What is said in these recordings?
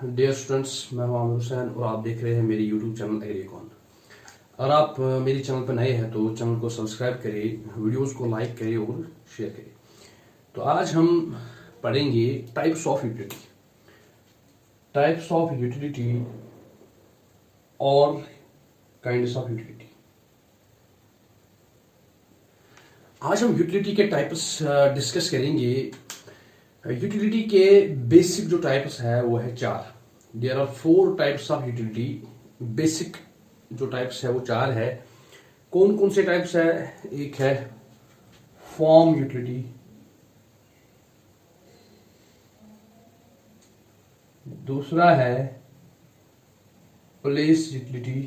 Dear students, मैं हूं आमिर हुसैन और आप देख रहे हैं मेरी यूट्यूब चैनल एग्रीकॉन। अगर आप मेरी चैनल पर नए हैं तो चैनल को सब्सक्राइब करें, वीडियोस को लाइक करें और शेयर करें। तो आज हम पढ़ेंगे टाइप्स ऑफ यूटिलिटी और काइंड्स ऑफ यूटिलिटी। आज हम यूटिलिटी के टाइप्स डिस्कस करेंगे। यूटिलिटी के बेसिक जो टाइप्स है वो है 4। There are 4 types of utility. Basic जो टाइप्स है वो 4 है। कौन कौन से टाइप्स है? एक है फॉर्म यूटिलिटी, दूसरा है place utility,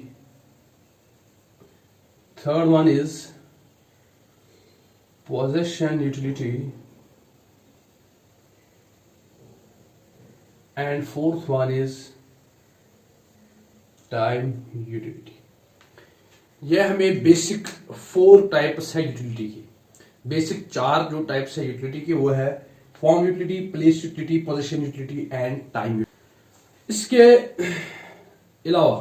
third one is possession utility, and fourth one is time utility। यह हमें बेसिक 4 टाइप्स है यूटिलिटी की। बेसिक 4 जो टाइप्स है यूटिलिटी की वो है form utility, place utility, position utility and time. इसके अलावा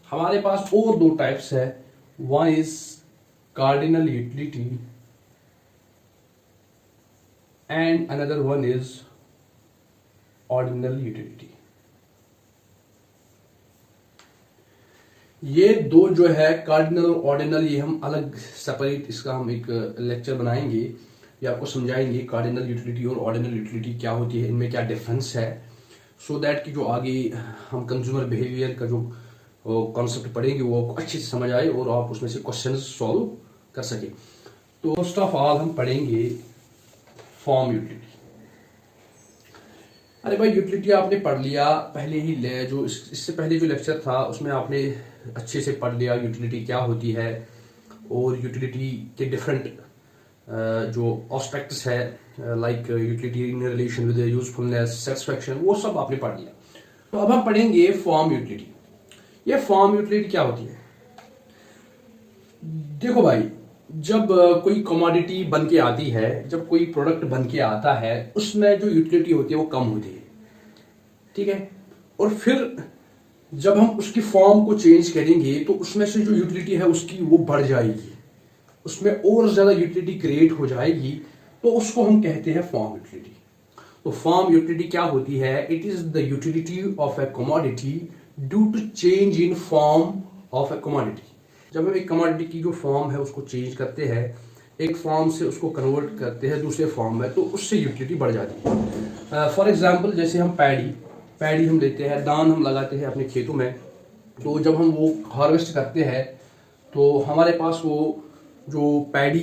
हमारे पास और 2 टाइप्स है। One is cardinal utility and another one is ordinal utility। ये 2 जो है कार्डिनल और ऑर्डिनल, ये हम अलग सेपरेट इसका हम एक लेक्चर बनाएंगे, ये आपको समझाएंगे कार्डिनल यूटिलिटी और ऑर्डिनल यूटिलिटी क्या होती है, इनमें क्या डिफरेंस है, सो दैट कि जो आगे हम कंज्यूमर बिहेवियर का जो कॉन्सेप्ट पढ़ेंगे वो आपको अच्छे से समझ आए और आप उसमें से क्वेश्चन सॉल्व कर सके। तो फर्स्ट ऑफ ऑल हम पढ़ेंगे फॉर्म यूटिलिटी। अरे भाई, यूटिलिटी आपने पढ़ लिया पहले ही, जो इससे पहले जो लेक्चर था उसमें आपने अच्छे से पढ़ लिया यूटिलिटी क्या होती है और यूटिलिटी के डिफरेंट जो एस्पेक्ट्स है, like utility in relation with usefulness, satisfaction, वो सब आपने पढ़ लिया। तो अब हम पढ़ेंगे फॉर्म यूटिलिटी। ये फॉर्म यूटिलिटी क्या होती है? देखो भाई, जब कोई कमोडिटी बन के आती है, जब कोई प्रोडक्ट बन के आता है, उसमें जो यूटिलिटी होती है वो कम होती है, ठीक है। और फिर जब हम उसकी फॉर्म को चेंज करेंगे तो उसमें से जो यूटिलिटी है उसकी वो बढ़ जाएगी, उसमें और ज्यादा यूटिलिटी क्रिएट हो जाएगी, तो उसको हम कहते हैं फॉर्म यूटिलिटी। तो फॉर्म यूटिलिटी क्या होती है? It is the utility of a commodity due to change in form of a commodity. जब हम एक कमोडिटी की जो फॉर्म है उसको चेंज करते हैं, एक फॉर्म से उसको कन्वर्ट करते हैं दूसरे फॉर्म में, तो उससे यूटिलिटी बढ़ जाती है। फॉर एग्जांपल, जैसे हम पैडी हम लेते हैं, धान हम लगाते हैं अपने खेतों में, तो जब हम वो हार्वेस्ट करते हैं तो हमारे पास वो जो पैडी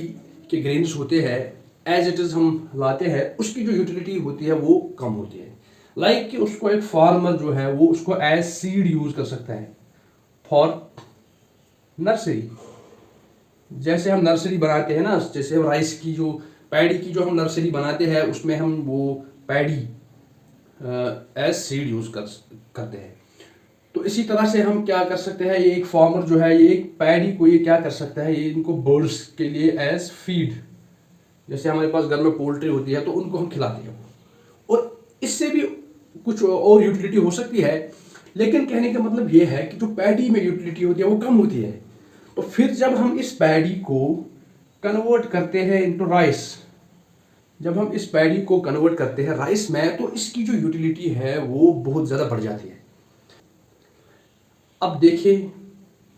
के ग्रेन्स होते हैं एज इट इज़ हम लाते हैं, उसकी जो यूटिलिटी होती है वो कम होती है। लाइक कि उसको एक फार्मर जो है वो उसको एज सीड यूज कर सकता है फॉर नर्सरी। जैसे हम नर्सरी बनाते हैं ना, जैसे हम राइस की जो पैडी की जो हम नर्सरी बनाते हैं उसमें हम वो पैडी एज सीड यूज करते हैं। तो इसी तरह से हम क्या कर सकते हैं, ये एक फार्मर जो है, ये एक पैडी को ये क्या कर सकता है, ये इनको बर्ड्स के लिए एज फीड, जैसे हमारे पास घर में पोल्ट्री होती है तो उनको हम खिलाते हैं। और इससे भी कुछ और यूटिलिटी हो सकती है, लेकिन कहने का मतलब ये है कि जो पैडी में यूटिलिटी होती है वो कम होती है। तो फिर जब हम इस पैडी को कन्वर्ट करते हैं इनटू राइस, जब हम इस पैडी को कन्वर्ट करते हैं राइस में, तो इसकी जो यूटिलिटी है वो बहुत ज़्यादा बढ़ जाती है। अब देखिए,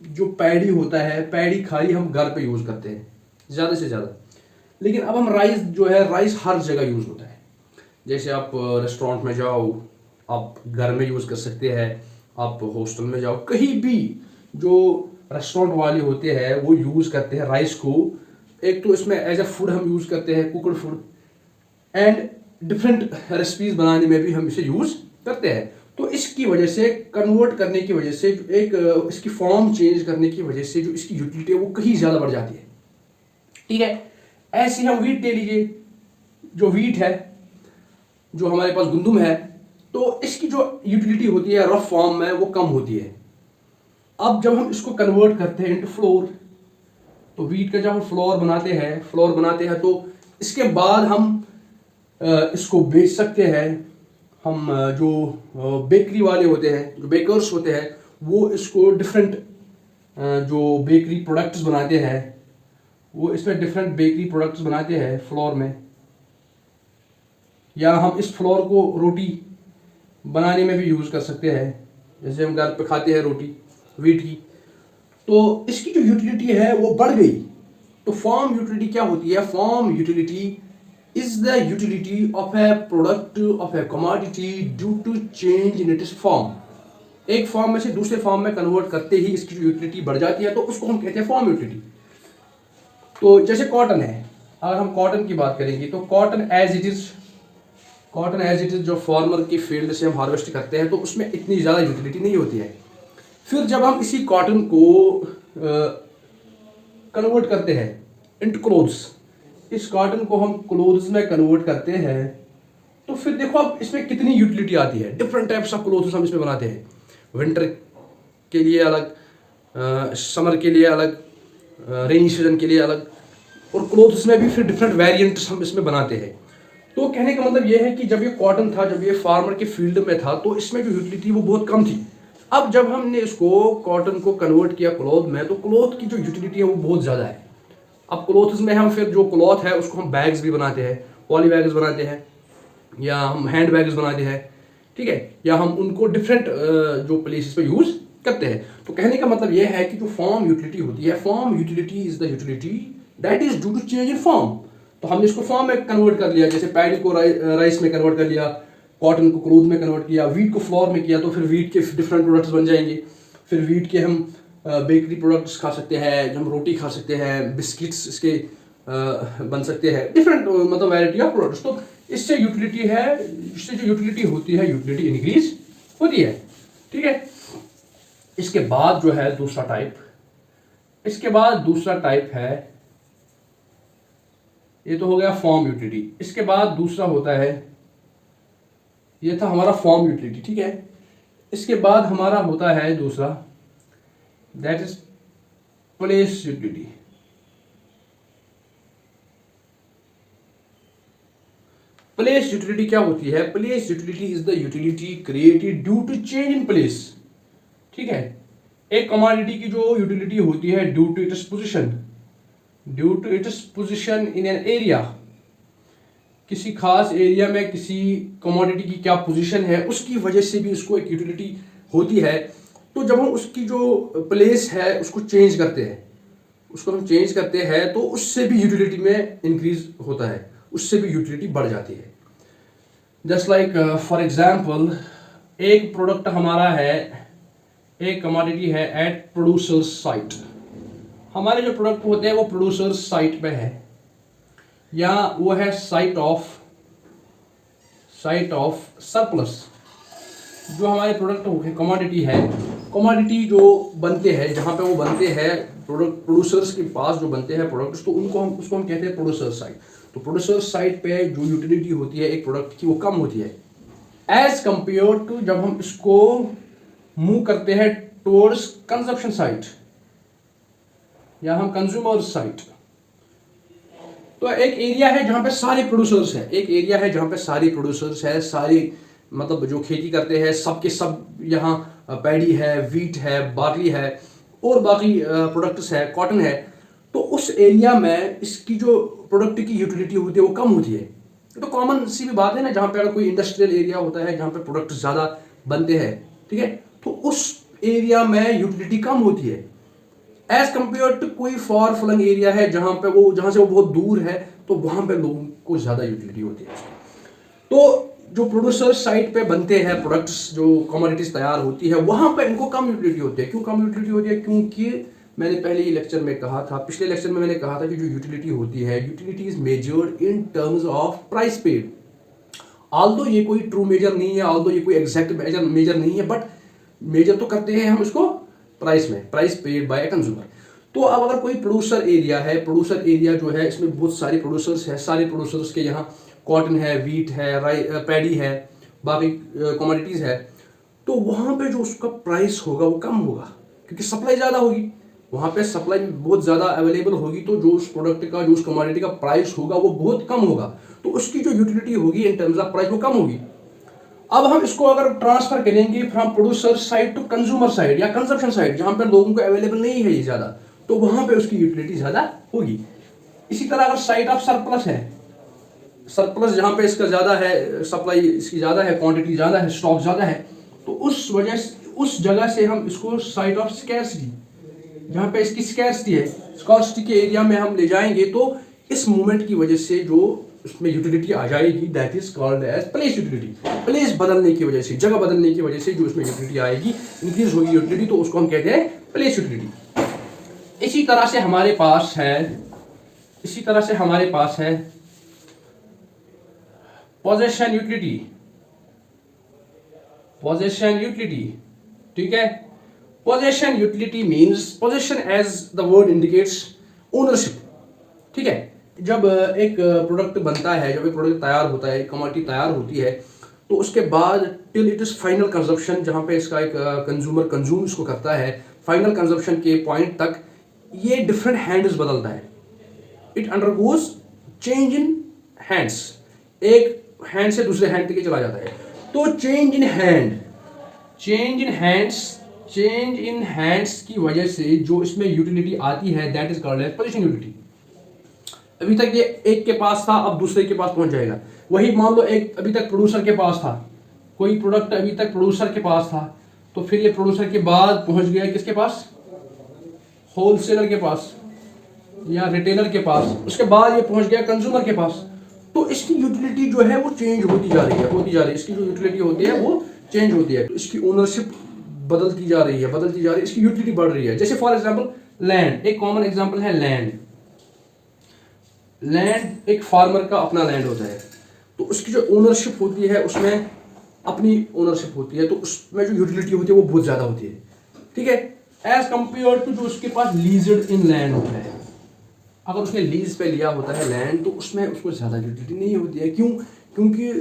जो पैडी होता है, पैडी खाली हम घर पे यूज़ करते हैं ज़्यादा से ज़्यादा, लेकिन अब हम राइस जो है, राइस हर जगह यूज़ होता है। जैसे आप रेस्टोरेंट में जाओ, आप घर में यूज़ कर सकते हैं, आप हॉस्टल में जाओ, कहीं भी जो रेस्टोरेंट वाले होते हैं वो यूज़ करते हैं राइस को। एक तो इसमें एज ए फूड हम यूज़ करते हैं, cooked food, and different recipes बनाने में भी हम इसे यूज़ करते हैं। तो इसकी वजह से, कन्वर्ट करने की वजह से, एक इसकी फॉर्म चेंज करने की वजह से जो इसकी यूटिलिटी है वो कहीं ज़्यादा बढ़ जाती है, ठीक है। ऐसे हम व्हीट ले लीजिए, जो व्हीट है, जो हमारे पास गंदम है, तो इसकी जो यूटिलिटी होती है रफ फॉर्म में वो कम होती है। अब जब हम इसको कन्वर्ट करते हैं इनटू फ्लोर, तो व्हीट का जब हम फ्लोर बनाते हैं तो इसके बाद हम इसको बेच सकते हैं, हम जो बेकरी वाले होते हैं, जो बेकर्स होते हैं, वो इसको डिफरेंट जो बेकरी प्रोडक्ट्स बनाते हैं, वो इसमें डिफरेंट बेकरी प्रोडक्ट्स बनाते हैं फ्लोर में, या हम इस फ्लोर को रोटी बनाने में भी यूज़ कर सकते हैं। जैसे हम घर पे खाते हैं रोटी वीट की, तो इसकी जो यूटिलिटी है वो बढ़ गई। तो फॉर्म यूटिलिटी क्या होती है? Form utility is the utility of a product of a commodity due to change in its form. एक फॉर्म में से दूसरे फॉर्म में कन्वर्ट करते ही इसकी जो यूटिलिटी बढ़ जाती है, तो उसको हम कहते हैं फॉर्म यूटिलिटी। तो जैसे कॉटन है, अगर हम कॉटन की बात करेंगे तो कॉटन एज इट इज जो फार्मर की फील्ड से हम हार्वेस्ट करते हैं, तो उसमें इतनी ज़्यादा यूटिलिटी नहीं होती है। फिर जब हम इसी कॉटन को कन्वर्ट करते हैं इनटू क्लोथ्स, इस कॉटन को हम क्लोथ्स में कन्वर्ट करते हैं, तो फिर देखो अब इसमें कितनी यूटिलिटी आती है। डिफरेंट टाइप्स ऑफ क्लोथ्स हम इसमें बनाते हैं, विंटर के लिए अलग, समर के लिए अलग, रेनी सीजन के लिए अलग, और क्लोथ्स में भी फिर डिफरेंट वेरिएंट्स हम इसमें बनाते हैं। तो कहने का मतलब ये है कि जब ये कॉटन था, जब ये फार्मर के फील्ड में था, तो इसमें जो यूटिलिटी वो बहुत कम थी। अब जब हमने इसको कॉटन को कन्वर्ट किया क्लॉथ में, तो क्लॉथ की जो यूटिलिटी है वो बहुत ज़्यादा है। अब क्लॉथ्स में हम फिर जो क्लॉथ है उसको हम बैग्स भी बनाते हैं, पॉली बैग्स बनाते हैं, या हम हैंड बैग्स बनाते हैं, ठीक है, या हम उनको डिफरेंट जो प्लेसेस पे यूज़ करते हैं। तो कहने का मतलब यह है कि जो फॉर्म यूटिलिटी होती है, form utility is the utility that is due to change in form. तो हमने इसको फॉर्म में कन्वर्ट कर लिया, जैसे पैडी को राइस में कन्वर्ट कर लिया, कॉटन को क्लोथ में कन्वर्ट किया, वीट को फ्लोर में किया, तो फिर वीट के डिफरेंट प्रोडक्ट्स बन जाएंगे। फिर वीट के हम बेकरी प्रोडक्ट्स खा सकते हैं, हम रोटी खा सकते हैं, बिस्किट्स इसके बन सकते हैं, डिफरेंट मतलब वैरायटी ऑफ प्रोडक्ट्स। तो इससे यूटिलिटी है, इससे जो यूटिलिटी होती है, यूटिलिटी इंक्रीज होती है, ठीक है। इसके बाद जो है दूसरा टाइप, इसके बाद दूसरा टाइप है, ये तो हो गया फॉर्म यूटिलिटी। इसके बाद दूसरा होता है, ये था हमारा फॉर्म यूटिलिटी, ठीक है। इसके बाद हमारा होता है दूसरा, that is place utility. Place utility क्या होती है? Place utility is the utility created due to change in place, ठीक है। एक कमोडिटी की जो यूटिलिटी होती है due to its position, due to its position in an area, किसी खास एरिया में किसी कमोडिटी की क्या पोजीशन है, उसकी वजह से भी उसको एक यूटिलिटी होती है। तो जब हम उसकी जो प्लेस है उसको चेंज करते हैं, उसको हम चेंज करते हैं, तो उससे भी यूटिलिटी में इंक्रीज होता है, उससे भी यूटिलिटी बढ़ जाती है। जस्ट लाइक फॉर एग्जाम्पल, एक प्रोडक्ट हमारा है, एक कमोडिटी है एट प्रोड्यूसर्स साइट। हमारे जो प्रोडक्ट होते हैं वो प्रोड्यूसर्स साइट पे है, या वो है साइट ऑफ सरप्लस। जो हमारे प्रोडक्ट कमोडिटी है, कमोडिटी जो बनते हैं, जहाँ पे वो बनते हैं प्रोडक्ट, प्रोड्यूसर्स के पास जो बनते हैं प्रोडक्ट्स, तो उसको हम कहते हैं प्रोड्यूसर्स साइट। तो प्रोड्यूसर्स साइट पे जो यूटिलिटी होती है एक प्रोडक्ट की, वो कम होती है एज कंपेयर टू जब हम इसको मूव करते हैं टुवर्ड्स कंजप्शन साइट, या हम कंज्यूमर साइट। तो एक एरिया है जहाँ पे सारे प्रोड्यूसर्स हैं, एक एरिया है जहाँ पे सारे प्रोड्यूसर्स है, सारी मतलब जो खेती करते हैं सबके सब, यहाँ पैडी है, वीट है, बार्ली है, और बाकी प्रोडक्ट्स है, कॉटन है। तो उस एरिया में इसकी जो प्रोडक्ट की यूटिलिटी होती है वो कम होती है। तो कॉमन सी भी बात है ना, जहाँ पे अगर कोई इंडस्ट्रियल एरिया होता है जहाँ पे प्रोडक्ट ज़्यादा बनते हैं, ठीक है, तो उस एरिया में यूटिलिटी कम होती है एज कंपेयर टू कोई फॉर फ्लंग एरिया है जहाँ से वो बहुत दूर है, तो वहाँ पे लोगों को ज़्यादा यूटिलिटी होती है। तो जो प्रोड्यूसर साइट पे बनते हैं प्रोडक्ट्स, जो कमोडिटीज तैयार होती है, वहाँ पे इनको कम यूटिलिटी होती है। क्यों कम यूटिलिटी होती है? क्योंकि मैंने पहले ही लेक्चर में कहा था, पिछले लेक्चर में मैंने कहा था कि जो यूटिलिटी होती है, utility is measured in terms of price paid. Although ये कोई ट्रू मेजर नहीं है, ऑल्दो ये कोई एग्जैक्ट मेजर नहीं है, बट मेजर तो करते हैं हम इसको प्राइस में, प्राइस पेड बाय कंज्यूमर। तो अब अगर कोई प्रोड्यूसर एरिया है, प्रोड्यूसर एरिया जो है इसमें बहुत सारे प्रोड्यूसर्स है, सारे प्रोड्यूसर्स के यहाँ कॉटन है, वीट है, पैडी है, बाकी कमोडिटीज है, तो वहाँ पे जो उसका प्राइस होगा वो कम होगा, क्योंकि सप्लाई ज़्यादा होगी, वहाँ पे सप्लाई बहुत ज़्यादा अवेलेबल होगी, तो जो उस प्रोडक्ट का, जो उस कमोडिटी का प्राइस होगा वो बहुत कम होगा, तो उसकी जो यूटिलिटी होगी इन टर्म्स ऑफ प्राइस वो कम होगी। अब हम इसको अगर ट्रांसफर करेंगे from producer side to consumer side या कंजप्शन साइड, जहां पर लोगों को अवेलेबल नहीं है ये ज्यादा, तो वहां पे उसकी यूटिलिटी ज्यादा होगी। इसी तरह अगर साइड ऑफ सरप्लस है, सरप्लस जहां पे इसका ज्यादा है, सप्लाई इसकी ज्यादा है, क्वांटिटी ज्यादा है, स्टॉक ज्यादा है, तो उस वजह से उस जगह से हम इसको साइड ऑफ स्कैर्सिटी, जहां पे इसकी स्कैर्सिटी है, स्कॉर्सिटी के एरिया में हम ले जाएंगे, तो इस मूवमेंट की वजह से जो उसमें यूटिलिटी आ जाएगी, that is called as place utility. Place बदलने की वजह से, जगह बदलने की वजह से जो उसमें यूटिलिटी आएगी, इंक्रीज होगी यूटिलिटी, तो उसको हम कहते हैं प्लेस यूटिलिटी। इसी तरह से हमारे पास है पोजेशन यूटिलिटी। पोजेशन यूटिलिटी, ठीक है। Possession utility means, possession as the word indicates ownership, ठीक है। जब एक प्रोडक्ट बनता है, जब एक प्रोडक्ट तैयार होता है, कमोडिटी तैयार होती है, तो उसके बाद till it is final consumption, जहां पे इसका एक कंज्यूमर कंज्यूम इसको करता है, फाइनल कंजप्शन के पॉइंट तक ये डिफरेंट हैंड्स बदलता है। It undergoes change in hands, एक हैंड से दूसरे हैंड तक चला जाता है। तो चेंज इन हैंड्स की वजह से जो इसमें यूटिलिटी आती है, that is called as position utility. अभी तक ये एक के पास था, अब दूसरे के पास पहुंच जाएगा। वही मान लो एक अभी तक प्रोड्यूसर के पास था, कोई प्रोडक्ट अभी तक प्रोड्यूसर के पास था, तो फिर ये प्रोड्यूसर के बाद पहुंच गया किसके पास, होलसेलर के पास या रिटेलर के पास, उसके बाद ये पहुंच गया कंज्यूमर के पास। तो इसकी यूटिलिटी जो है वो चेंज होती जा रही है, इसकी जो यूटिलिटी होती है वो चेंज होती है, तो इसकी ओनरशिप बदलती जा रही है, इसकी यूटिलिटी बढ़ रही है। जैसे फॉर एग्जांपल लैंड, एक कॉमन एग्जांपल है लैंड एक फार्मर का अपना लैंड होता है, तो उसकी जो ओनरशिप होती है उसमें अपनी ओनरशिप होती है, तो उसमें जो यूटिलिटी होती है वो बहुत ज़्यादा होती है, ठीक है, एज कंपेयर टू जो उसके पास लीज्ड इन लैंड होता है। अगर उसने लीज पे लिया होता है लैंड, तो उसमें उसको ज़्यादा यूटिलिटी नहीं होती है। क्यों? क्योंकि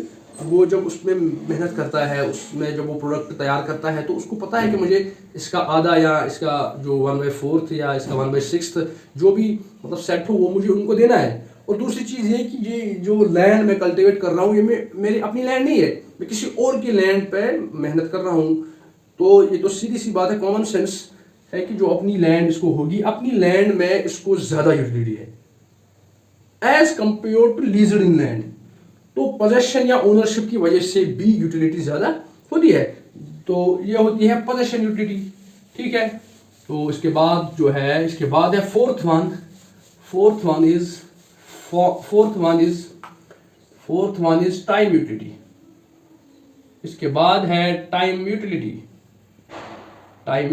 वो जब उसमें मेहनत करता है, उसमें जब वो प्रोडक्ट तैयार करता है, तो उसको पता है कि मुझे इसका आधा या इसका जो 1/4 या इसका 1/6 जो भी मतलब सेट हो, वो मुझे उनको देना है। और दूसरी चीज़ ये कि ये जो लैंड मैं कल्टीवेट कर रहा हूँ, ये मेरी अपनी लैंड नहीं है, मैं किसी और की लैंड पे मेहनत कर रहा हूँ। तो ये तो सीधी सी बात है, कॉमन सेंस है कि जो अपनी लैंड इसको होगी, अपनी लैंड में इसको ज़्यादा यूटिलिटी है as compare to leased in land. तो पोजेशन या ओनरशिप की वजह से भी यूटिलिटी ज़्यादा होती है, तो ये होती है पोजेशन यूटिलिटी, ठीक है। तो इसके बाद जो है, इसके बाद है fourth one is time utility. इसके बाद है टाइम यूटिलिटी। टाइम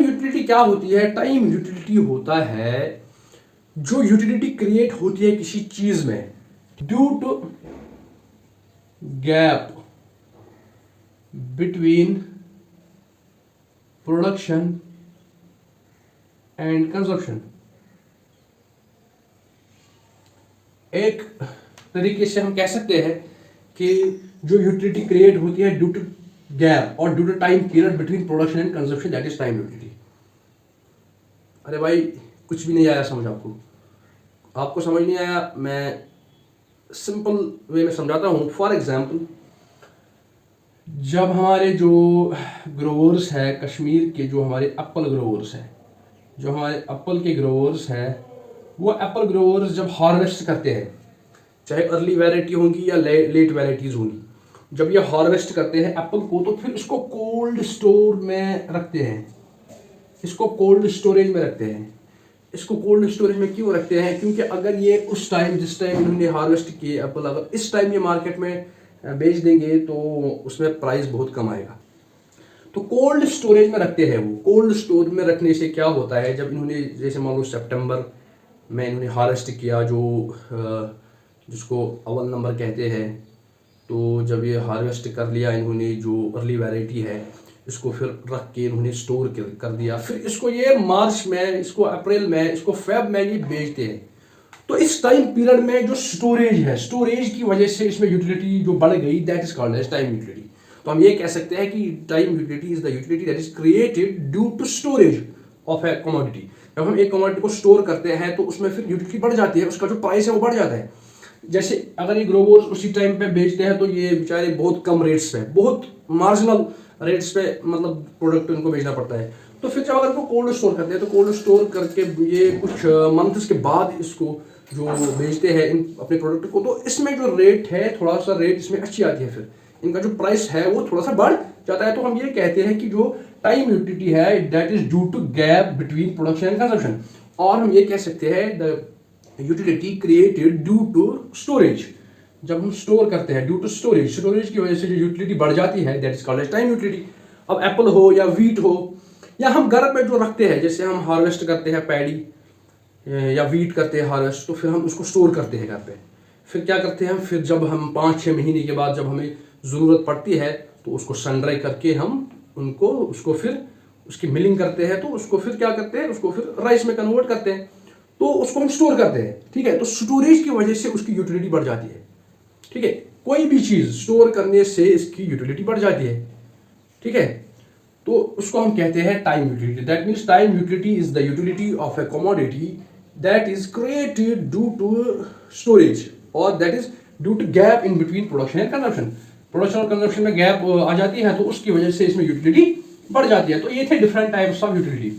यूटिलिटी क्या होती है? टाइम यूटिलिटी होता है जो यूटिलिटी क्रिएट होती है किसी चीज में due to gap between production and consumption. एक तरीके से हम कह सकते हैं कि जो यूटिलिटी क्रिएट होती है ड्यू टू गैप और due to time period between production and consumption, that is time utility. अरे भाई कुछ भी नहीं आया समझ? आपको समझ नहीं आया? मैं सिंपल वे में समझाता हूँ। फॉर एग्जाम्पल, जब हमारे जो ग्रोवर्स है कश्मीर के, जो हमारे एप्पल ग्रोवर्स हैं, जो हमारे एप्पल के ग्रोवर्स हैं, वो एप्पल ग्रोवर्स जब हार्वेस्ट करते हैं, चाहे अर्ली वैरायटी होंगी या लेट वैरायटीज़ होंगी, जब ये हार्वेस्ट करते हैं एप्पल को, तो फिर इसको कोल्ड स्टोर में रखते हैं, इसको कोल्ड स्टोरेज में रखते हैं। इसको कोल्ड स्टोरेज में क्यों रखते हैं? क्योंकि अगर ये उस टाइम, जिस टाइम इन्होंने हार्वेस्ट किए एप्पल, अगर इस टाइम ये मार्केट में बेच देंगे तो उसमें प्राइस बहुत कम आएगा। तो कोल्ड स्टोरेज में रखते हैं वो। कोल्ड स्टोर में रखने से क्या होता है, जब इन्होंने जैसे मान लो सितंबर में इन्होंने हार्वेस्ट किया, जो जिसको अव्वल नंबर कहते हैं, तो जब ये हार्वेस्ट कर लिया इन्होंने, जो अर्ली वैरायटी है, इसको फिर रख के इन्होंने स्टोर कर दिया, फिर इसको ये मार्च में, इसको अप्रैल में, इसको फेब में ये बेचते हैं। तो इस टाइम पीरियड में जो स्टोरेज है, स्टोरेज की वजह से इसमें यूटिलिटी जो बढ़ गई, that is called as time utility. तो हम ये कह सकते हैं कि time utility is the utility that is created due to storage of a commodity. जब हम एक कमोडिटी को स्टोर करते हैं तो उसमें फिर यूटिलिटी बढ़ जाती है, उसका जो प्राइस है वो बढ़ जाता है। जैसे अगर ये ग्रोवर्स उसी टाइम पे बेचते हैं तो ये बेचारे बहुत कम रेट्स पे, बहुत मार्जिनल रेट्स पे मतलब प्रोडक्ट उनको बेचना पड़ता है। तो फिर जब अगर इनको कोल्ड स्टोर करते हैं तो कोल्ड स्टोर करके ये कुछ मंथ्स के बाद इसको जो बेचते हैं इन अपने प्रोडक्ट को, तो इसमें जो रेट है थोड़ा सा रेट इसमें अच्छी आती है, फिर इनका जो प्राइस है वो थोड़ा सा बढ़ जाता है। तो हम ये कहते हैं कि जो टाइम यूटिलिटी है that is due to gap between production and consumption, और हम ये कह सकते हैं the utility created due to storage. जब हम स्टोर करते हैं ड्यू टू स्टोरेज, स्टोरेज की वजह से जो यूटिलिटी बढ़ जाती है that is called as time utility. अब एप्पल हो या वीट हो या हम घर पे जो रखते हैं, जैसे हम हार्वेस्ट करते हैं पैडी या वीट करते हैं हार्वेस्ट, तो फिर हम उसको स्टोर करते हैं घर पे। फिर क्या करते हैं हम, फिर जब हम 5-6 महीने के बाद जब हमें ज़रूरत पड़ती है तो उसको सन ड्राई करके हम उसको फिर उसकी मिलिंग करते हैं, तो उसको फिर क्या करते हैं, उसको फिर राइस में कन्वर्ट करते हैं, तो उसको हम स्टोर करते हैं। ठीक है, तो स्टोरेज की वजह से उसकी यूटिलिटी बढ़ जाती है। ठीक है, कोई भी चीज़ स्टोर करने से इसकी यूटिलिटी बढ़ जाती है। ठीक है, तो उसको हम कहते हैं time utility. That means time utility is the utility of a commodity that is created due to storage, और that is due to gap in between production and consumption. Production और कंजम्पशन में गैप आ जाती है, तो उसकी वजह से इसमें यूटिलिटी बढ़ जाती है। तो ये थे डिफरेंट टाइप्स ऑफ यूटिलिटी।